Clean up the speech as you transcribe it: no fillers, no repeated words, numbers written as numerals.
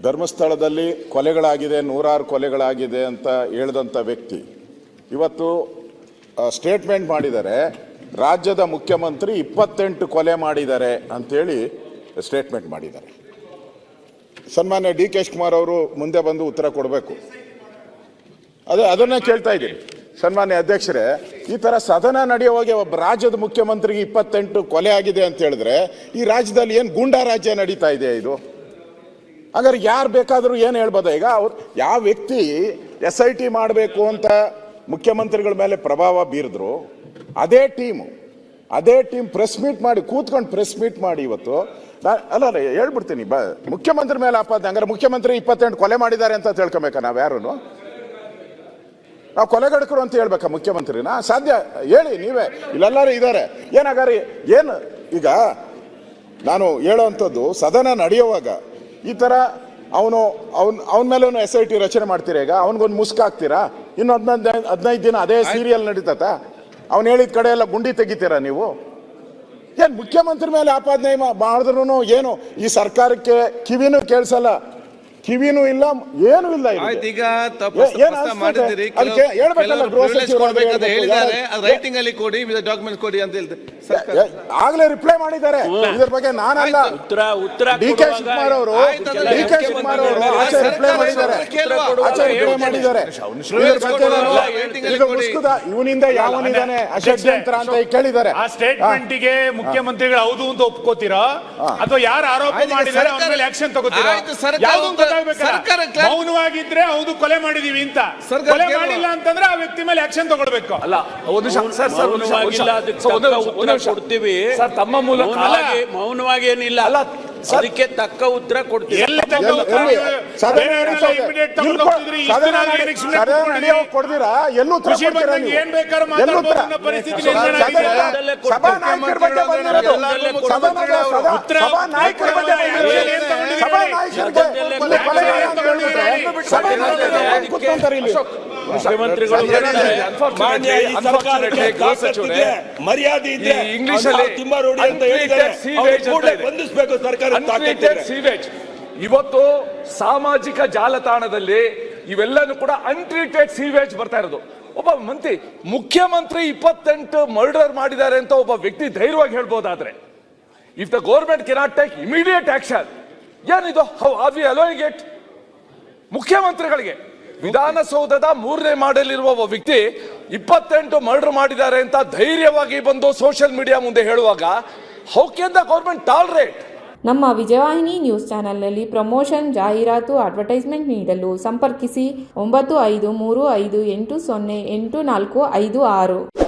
ಧರ್ಮಸ್ಥಳದಲ್ಲಿ ಕೊಲೆಗಳಾಗಿದೆ, ನೂರಾರು ಕೊಲೆಗಳಾಗಿದೆ ಅಂತ ಹೇಳಿದಂಥ ವ್ಯಕ್ತಿ ಇವತ್ತು ಸ್ಟೇಟ್ಮೆಂಟ್ ಮಾಡಿದ್ದಾರೆ. ರಾಜ್ಯದ ಮುಖ್ಯಮಂತ್ರಿ 28 ಕೊಲೆ ಮಾಡಿದ್ದಾರೆ ಅಂತೇಳಿ ಸ್ಟೇಟ್ಮೆಂಟ್ ಮಾಡಿದ್ದಾರೆ. ಸನ್ಮಾನ್ಯ ಡಿ ಕೆ ಶಿವಕುಮಾರ್ ಅವರು ಮುಂದೆ ಬಂದು ಉತ್ತರ ಕೊಡಬೇಕು. ಅದನ್ನೇ ಕೇಳ್ತಾ ಇದ್ದೀನಿ. ಸನ್ಮಾನ್ಯ ಅಧ್ಯಕ್ಷರೇ, ಈ ಥರ ಸದನ ನಡೆಯುವಾಗ ಒಬ್ಬ ರಾಜ್ಯದ ಮುಖ್ಯಮಂತ್ರಿಗೆ 28 ಕೊಲೆ ಆಗಿದೆ ಅಂತ ಹೇಳಿದ್ರೆ ಈ ರಾಜ್ಯದಲ್ಲಿ ಏನು ಗೂಂಡಾ ರಾಜ್ಯ ನಡೀತಾ ಇದೆ ಇದು? ಹಾಗಾದ್ರೆ ಯಾರು ಬೇಕಾದರೂ ಏನು ಹೇಳ್ಬೋದ? ಈಗ ಅವ್ರು ಯಾವ ವ್ಯಕ್ತಿ SIT ಮಾಡಬೇಕು ಅಂತ ಮುಖ್ಯಮಂತ್ರಿಗಳ ಮೇಲೆ ಪ್ರಭಾವ ಬೀರಿದ್ರು, ಅದೇ ಟೀಮ್ ಪ್ರೆಸ್ ಮೀಟ್ ಮಾಡಿ ಕೂತ್ಕೊಂಡು ಪ್ರೆಸ್ ಮೀಟ್ ಮಾಡಿ ಇವತ್ತು ಅಲ್ಲ ಹೇಳ್ಬಿಡ್ತೀನಿ, ಮುಖ್ಯಮಂತ್ರಿ ಮೇಲೆ ಆಪಾದನೆ. ಹಂಗಾರೆ ಮುಖ್ಯಮಂತ್ರಿ 28 ಕೊಲೆ ಮಾಡಿದ್ದಾರೆ ಅಂತ ತಿಳ್ಕೊಬೇಕಾ? ನಾವು ಯಾರು ನಾವು ಕೊಲೆಗಡಕರು ಅಂತ ಹೇಳ್ಬೇಕಾ ಮುಖ್ಯಮಂತ್ರಿನ? ಸಾಧ್ಯ? ಹೇಳಿ ನೀವೇ, ಇಲ್ಲೆಲ್ಲರೂ ಇದ್ದಾರೆ. ಏನಾಗಾರಿ ಏನು ಈಗ ನಾನು ಹೇಳೋವಂಥದ್ದು, ಸದನ ನಡೆಯುವಾಗ ಈ ಥರ ಅವನ ಮೇಲೂ SIT ರಚನೆ ಮಾಡ್ತೀರಾ? ಈಗ ಅವನಿಗೊಂದು ಮುಸ್ಕಾಕ್ತೀರಾ? ಇನ್ನು 15 ದಿನ ಅದೇ ಸೀರಿಯಲ್ ನಡೀತತ? ಅವ್ನು ಹೇಳಿದ ಕಡೆ ಎಲ್ಲ ಗುಂಡಿ ತೆಗಿತೀರಾ ನೀವು? ಏನು ಮುಖ್ಯಮಂತ್ರಿ ಮೇಲೆ ಆಪಾದನೆ ಮಾಡಿದ್ರು ಏನು ಈ ಸರ್ಕಾರಕ್ಕೆ ಕಿವಿನೂ ಕೇಳಿಸಲ್ಲ, ಕಿವಿನೂ ಇಲ್ಲ, ಏನೂ ಇಲ್ಲ. ಈಗ ಆಗ್ಲೇ ರಿಪ್ಲೈ ಮಾಡಿದ್ದಾರೆ ಇದ್ರ ಬಗ್ಗೆ. ನಾನಲ್ಲ, ಡಿ ಕೆ ಶಿವಕುಮಾರ್ ಅವರು ರಿಪ್ಲೈ ಮಾಡಿದ್ದಾರೆ. ಇವನಿಂದ ಯಾವನಿದ್ದಾನೆ ಅಷಡ್ಯಂತ್ರ ಅಂತ ಕೇಳಿದ್ದಾರೆ. ಆ ಸ್ಟೇಟ್ಮೆಂಟ್ಗೆ ಮುಖ್ಯಮಂತ್ರಿಗಳು ಹೌದು ಅಂತ ಒಪ್ಕೋತೀರಾ ಅಥವಾ ಯಾರು ಆರೋಪ ಮಾಡಿದ್ದಾರೆ ಅವ್ರ ಮೇಲೆ ಆಕ್ಷನ್ ತಗೋತೀರಾ? ಮೌನವಾಗಿದ್ರೆ ಹೌದು ಕೊಲೆ ಮಾಡಿದೀವಿ ಅಂತ, ಕೊಲೆ ಮಾಡಿಲ್ಲ ಅಂತಂದ್ರೆ ಆ ವ್ಯಕ್ತಿ ಮೇಲೆ ಆಕ್ಷನ್ ತಗೊಳ್ಬೇಕು. ಅಲ್ಲ, ಕೊಡ್ತೀವಿ ತಮ್ಮ ಮೂಲಕ, ಮೌನವಾಗಿ ಏನಿಲ್ಲ, ಅದಕ್ಕೆ ತಕ್ಕ ಉತ್ತರ ಕೊಡ್ತೀವಿ. ಕೊಡ್ತೀರಾ? ಎಲ್ಲೂ ಏನ್ ಬೇಕಾದ್ರೂ ಮಾತಾಡಬಹುದು ಪರಿಸ್ಥಿತಿ ಮರ್ಯಾದೆ ಇದ್ರೆ ಇಂಗ್ಲಿಷ್ ಅಲ್ಲಿ ತಿಮ್ಮಾರೋಡಿ ಅಂತ ಹೇಳಿದ್ದಾರೆ, ಬಂಧಿಸಬೇಕು ಸರ್ಕಾರ. ಇವತ್ತು ಸಾಮಾಜಿಕ ಜಾಲತಾಣದಲ್ಲಿ ಇವೆಲ್ಲನೂ ಕೂಡ ಅನ್ಟ್ರೀಟೆಡ್ ಸೀವೇಜ್ ಬರ್ತಾ ಇರೋದು. ಒಬ್ಬ ಮುಖ್ಯಮಂತ್ರಿ 28 ಮರ್ಡರ್ ಮಾಡಿದ್ದಾರೆ ಅಂತ ಒಬ್ಬ ವ್ಯಕ್ತಿ ಧೈರ್ಯವಾಗಿ ಹೇಳ್ಬೋದಾದ್ರೆ, if the government cannot take immediate action, ಏನಿದು? How are we allowing it? ಮುಖ್ಯಮಂತ್ರಿಗಳಿಗೆ ವಿಧಾನಸೌಧದ 3ನೇ ಮಾಡಲಿರುವ ಒಬ್ಬ ವ್ಯಕ್ತಿ 28 ಮರ್ಡರ್ ಮಾಡಿದ್ದಾರೆ ಅಂತ ಧೈರ್ಯವಾಗಿ ಬಂದು ಸೋಷಿಯಲ್ ಮೀಡಿಯಾ ಮುಂದೆ ಹೇಳುವಾಗ, how can the government tolerate? ನಮ್ಮ ವಿಜಯವಾಹಿನಿ ನ್ಯೂಸ್ ಚಾನೆಲ್ನಲ್ಲಿ ಪ್ರಮೋಷನ್, ಜಾಹೀರಾತು, ಅಡ್ವರ್ಟೈಸ್ಮೆಂಟ್ ನೀಡಲು ಸಂಪರ್ಕಿಸಿ 9535808456.